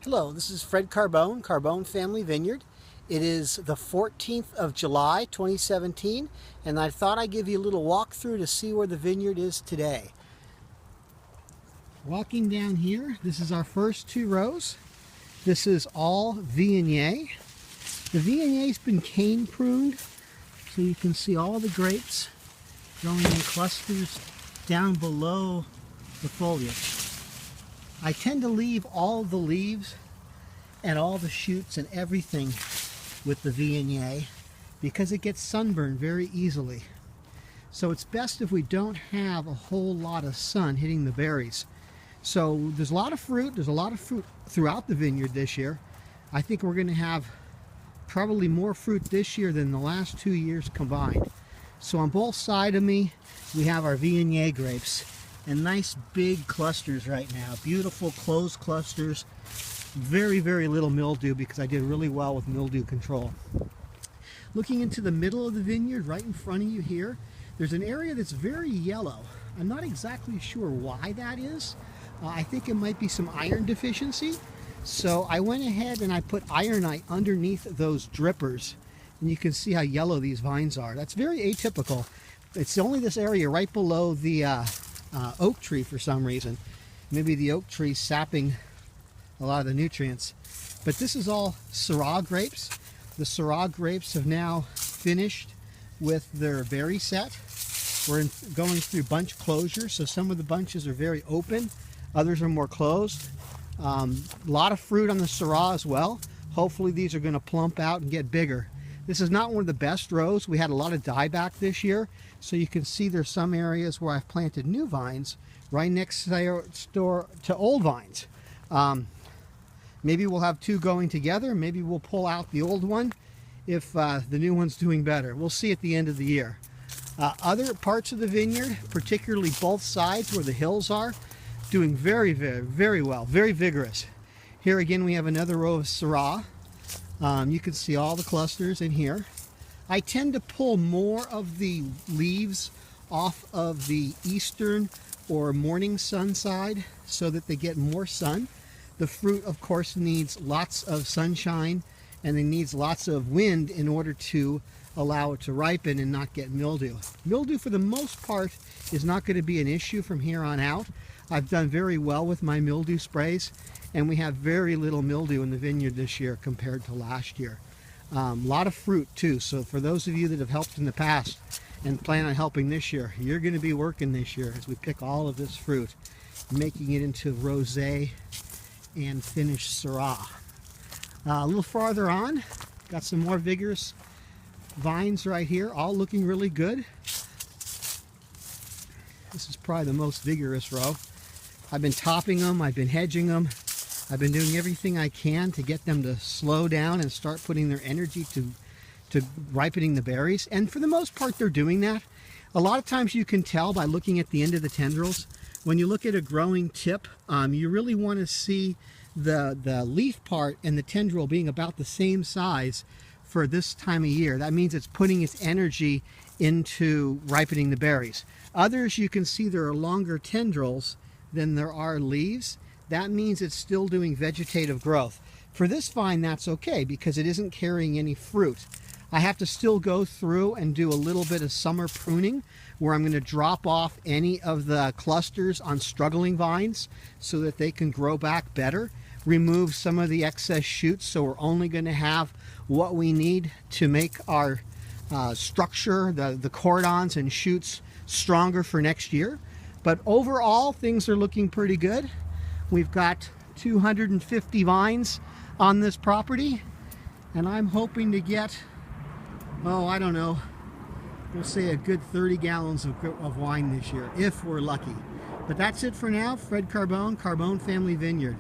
Hello, this is Fred Carbone, Carbone Family Vineyard. It is the 14th of July 2017, and I thought I'd give you a little walkthrough to see where the vineyard is today. Walking down here, this is our first two rows. This is all Viognier. The Viognier has been cane pruned, so you can see all the grapes growing in clusters down below the foliage. I tend to leave all the leaves and all the shoots and everything with the Viognier because it gets sunburned very easily. So it's best if we don't have a whole lot of sun hitting the berries. So there's a lot of fruit. There's a lot of fruit throughout the vineyard this year. I think we're going to have probably more fruit this year than the last 2 years combined. So on both sides of me, we have our Viognier grapes. And nice big clusters right now. Beautiful closed clusters. Very, very little mildew because I did really well with mildew control. Looking into the middle of the vineyard, right in front of you here, there's an area that's very yellow. I'm not exactly sure why that is. I think it might be some iron deficiency. So I went ahead and I put ironite underneath those drippers. And you can see how yellow these vines are. That's very atypical. It's only this area right below the oak tree for some reason. Maybe the oak tree sapping a lot of the nutrients. But this is all Syrah grapes. The Syrah grapes have now finished with their berry set. We're going through bunch closure, so some of the bunches are very open, others are more closed. A lot of fruit on the Syrah as well. Hopefully these are going to plump out and get bigger. This is not one of the best rows. We had a lot of dieback this year, so you can see there's some areas where I've planted new vines right next to old vines. Maybe we'll have two going together. Maybe we'll pull out the old one if the new one's doing better. We'll see at the end of the year. Other parts of the vineyard, particularly both sides where the hills are, doing very, very, very well, very vigorous. Here again we have another row of Syrah. You can see all the clusters in here. I tend to pull more of the leaves off of the eastern or morning sun side so that they get more sun. The fruit, of course, needs lots of sunshine and it needs lots of wind in order to allow it to ripen and not get mildew. Mildew, for the most part, is not going to be an issue from here on out. I've done very well with my mildew sprays, and we have very little mildew in the vineyard this year compared to last year. A lot of fruit too, so for those of you that have helped in the past and plan on helping this year, you're going to be working this year as we pick all of this fruit, making it into rosé and finished Syrah. A little farther on, got some more vigorous vines right here, all looking really good. This is probably the most vigorous row. I've been topping them, I've been hedging them, I've been doing everything I can to get them to slow down and start putting their energy to ripening the berries. And for the most part, they're doing that. A lot of times you can tell by looking at the end of the tendrils. When you look at a growing tip, you really want to see the leaf part and the tendril being about the same size for this time of year. That means it's putting its energy into ripening the berries. Others, you can see there are longer tendrils than there are leaves. That means it's still doing vegetative growth. For this vine, that's okay because it isn't carrying any fruit. I have to still go through and do a little bit of summer pruning where I'm going to drop off any of the clusters on struggling vines so that they can grow back better, remove some of the excess shoots so we're only going to have what we need to make our structure, the cordons and shoots stronger for next year. But overall, things are looking pretty good. We've got 250 vines on this property, and I'm hoping to get, oh, I don't know, we'll say a good 30 gallons of wine this year, if we're lucky. But that's it for now. Fred Carbone, Carbone Family Vineyard.